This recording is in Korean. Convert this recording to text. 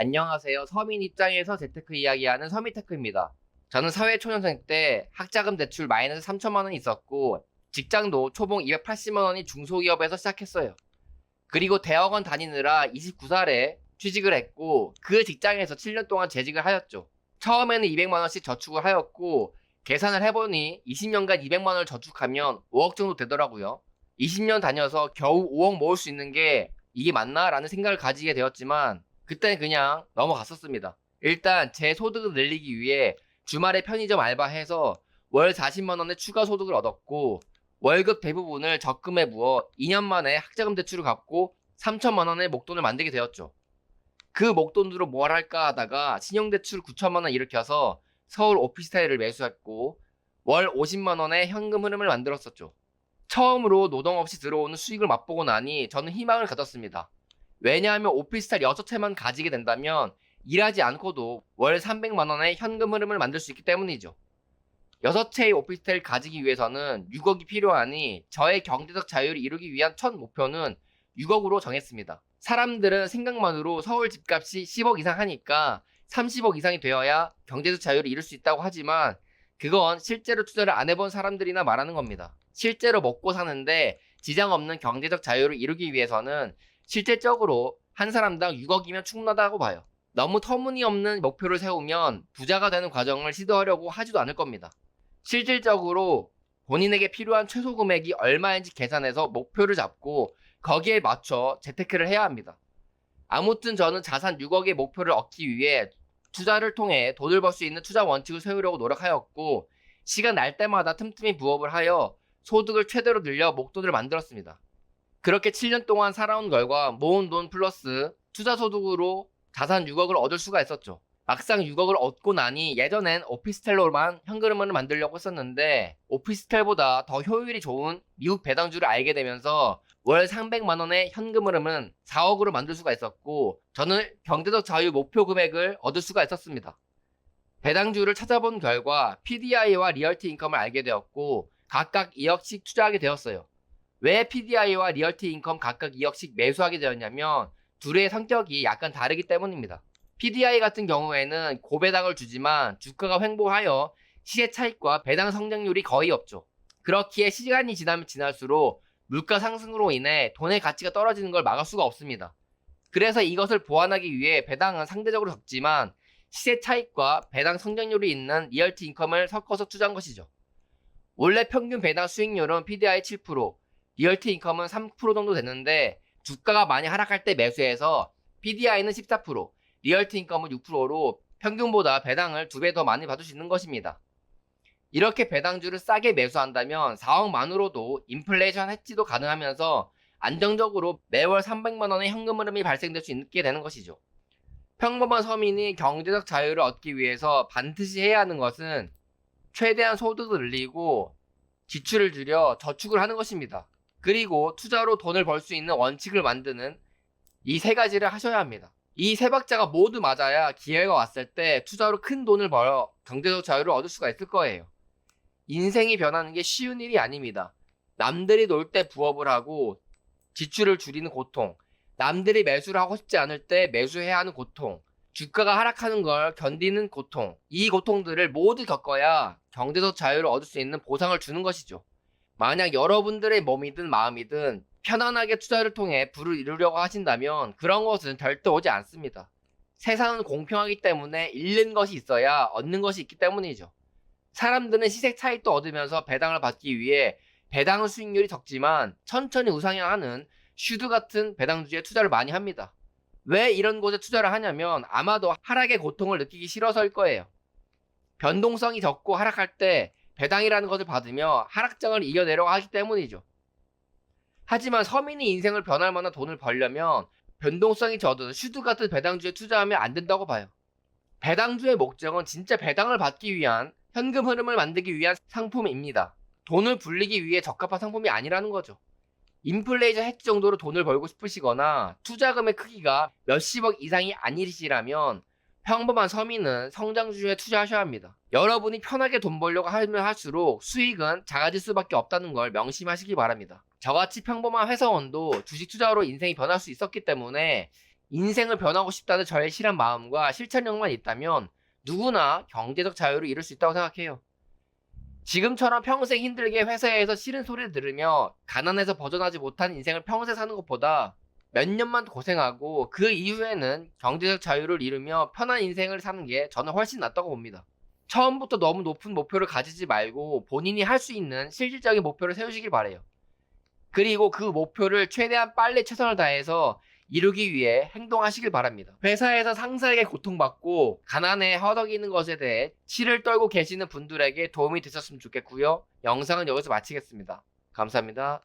안녕하세요. 서민 입장에서 재테크 이야기하는 서민테크입니다. 저는 사회초년생 때 학자금 대출 마이너스 3천만 원이 있었고 직장도 초봉 280만 원이 중소기업에서 시작했어요. 그리고 대학원 다니느라 29살에 취직을 했고 그 직장에서 7년 동안 재직을 하였죠. 처음에는 200만 원씩 저축을 하였고 계산을 해보니 20년간 200만 원을 저축하면 5억 정도 되더라고요. 20년 다녀서 겨우 5억 모을 수 있는 게 이게 맞나? 라는 생각을 가지게 되었지만 그때는 그냥 넘어갔었습니다. 일단 제 소득을 늘리기 위해 주말에 편의점 알바해서 월 40만 원의 추가 소득을 얻었고 월급 대부분을 적금에 부어 2년 만에 학자금 대출을 갚고 3천만 원의 목돈을 만들게 되었죠. 그 목돈으로 뭘 할까 하다가 신용대출 9천만 원 일으켜서 서울 오피스텔을 매수했고 월 50만 원의 현금 흐름을 만들었었죠. 처음으로 노동 없이 들어오는 수익을 맛보고 나니 저는 희망을 가졌습니다. 왜냐하면 오피스텔 6채만 가지게 된다면 일하지 않고도 월 300만 원의 현금 흐름을 만들 수 있기 때문이죠. 6채의 오피스텔 가지기 위해서는 6억이 필요하니 저의 경제적 자유를 이루기 위한 첫 목표는 6억으로 정했습니다. 사람들은 생각만으로 서울 집값이 10억 이상 하니까 30억 이상이 되어야 경제적 자유를 이룰 수 있다고 하지만 그건 실제로 투자를 안 해본 사람들이나 말하는 겁니다. 실제로 먹고 사는데 지장 없는 경제적 자유를 이루기 위해서는 실질적으로 한 사람당 6억이면 충분하다고 봐요. 너무 터무니없는 목표를 세우면 부자가 되는 과정을 시도하려고 하지도 않을 겁니다. 실질적으로 본인에게 필요한 최소 금액이 얼마인지 계산해서 목표를 잡고 거기에 맞춰 재테크를 해야 합니다. 아무튼 저는 자산 6억의 목표를 얻기 위해 투자를 통해 돈을 벌 수 있는 투자 원칙을 세우려고 노력하였고 시간 날 때마다 틈틈이 부업을 하여 소득을 최대로 늘려 목돈을 만들었습니다. 그렇게 7년 동안 살아온 결과 모은 돈 플러스 투자 소득으로 자산 6억을 얻을 수가 있었죠. 막상 6억을 얻고 나니 예전엔 오피스텔로만 현금을 만들려고 했었는데 오피스텔보다 더 효율이 좋은 미국 배당주를 알게 되면서 월 300만 원의 현금 흐름은 4억으로 만들 수가 있었고 저는 경제적 자유 목표 금액을 얻을 수가 있었습니다. 배당주를 찾아본 결과 PDI와 리얼티 인컴을 알게 되었고 각각 2억씩 투자하게 되었어요. 왜 PDI와 리얼티 인컴 각각 2억씩 매수하게 되었냐면 둘의 성격이 약간 다르기 때문입니다. PDI 같은 경우에는 고배당을 주지만 주가가 횡보하여 시세 차익과 배당 성장률이 거의 없죠. 그렇기에 시간이 지나면 지날수록 물가 상승으로 인해 돈의 가치가 떨어지는 걸 막을 수가 없습니다. 그래서 이것을 보완하기 위해 배당은 상대적으로 적지만 시세 차익과 배당 성장률이 있는 리얼티 인컴을 섞어서 투자한 것이죠. 원래 평균 배당 수익률은 PDI 7%, 리얼티 인컴은 3% 정도 되는데 주가가 많이 하락할 때 매수해서 PDI는 14%, 리얼티 인컴은 6%로 평균보다 배당을 2배 더 많이 받을 수 있는 것입니다. 이렇게 배당주를 싸게 매수한다면 4억만으로도 인플레이션 해지도 가능하면서 안정적으로 매월 300만 원의 현금 흐름이 발생될 수 있게 되는 것이죠. 평범한 서민이 경제적 자유를 얻기 위해서 반드시 해야 하는 것은 최대한 소득을 늘리고 지출을 줄여 저축을 하는 것입니다. 그리고 투자로 돈을 벌 수 있는 원칙을 만드는 이 세 가지를 하셔야 합니다. 이 세 박자가 모두 맞아야 기회가 왔을 때 투자로 큰 돈을 벌어 경제적 자유를 얻을 수가 있을 거예요. 인생이 변하는 게 쉬운 일이 아닙니다. 남들이 놀 때 부업을 하고 지출을 줄이는 고통, 남들이 매수를 하고 싶지 않을 때 매수해야 하는 고통, 주가가 하락하는 걸 견디는 고통, 이 고통들을 모두 겪어야 경제적 자유를 얻을 수 있는 보상을 주는 것이죠. 만약 여러분들의 몸이든 마음이든 편안하게 투자를 통해 부를 이루려고 하신다면 그런 것은 절대 오지 않습니다. 세상은 공평하기 때문에 잃는 것이 있어야 얻는 것이 있기 때문이죠. 사람들은 시세 차익도 얻으면서 배당을 받기 위해 배당 수익률이 적지만 천천히 우상향하는 슈드 같은 배당주에 투자를 많이 합니다. 왜 이런 곳에 투자를 하냐면 아마도 하락의 고통을 느끼기 싫어서일 거예요. 변동성이 적고 하락할 때 배당이라는 것을 받으며 하락장을 이겨내려고 하기 때문이죠. 하지만 서민이 인생을 변할 만한 돈을 벌려면 변동성이 적은 슈드 같은 배당주에 투자하면 안 된다고 봐요. 배당주의 목적은 진짜 배당을 받기 위한 현금 흐름을 만들기 위한 상품입니다. 돈을 불리기 위해 적합한 상품이 아니라는 거죠. 인플레이션 해지 정도로 돈을 벌고 싶으시거나 투자금의 크기가 몇십억 이상이 아니시라면 평범한 서민은 성장주에 투자하셔야 합니다. 여러분이 편하게 돈 벌려고 하면 할수록 수익은 작아질 수밖에 없다는 걸 명심하시기 바랍니다. 저같이 평범한 회사원도 주식 투자로 인생이 변할 수 있었기 때문에 인생을 변하고 싶다는 절실한 마음과 실천력만 있다면 누구나 경제적 자유를 이룰 수 있다고 생각해요. 지금처럼 평생 힘들게 회사에서 싫은 소리를 들으며 가난해서 벗어나지 못한 인생을 평생 사는 것보다 몇 년만 고생하고 그 이후에는 경제적 자유를 이루며 편한 인생을 사는 게 저는 훨씬 낫다고 봅니다. 처음부터 너무 높은 목표를 가지지 말고 본인이 할 수 있는 실질적인 목표를 세우시길 바래요. 그리고 그 목표를 최대한 빨리 최선을 다해서 이루기 위해 행동하시길 바랍니다. 회사에서 상사에게 고통받고 가난에 허덕이는 것에 대해 치를 떨고 계시는 분들에게 도움이 되셨으면 좋겠고요. 영상은 여기서 마치겠습니다. 감사합니다.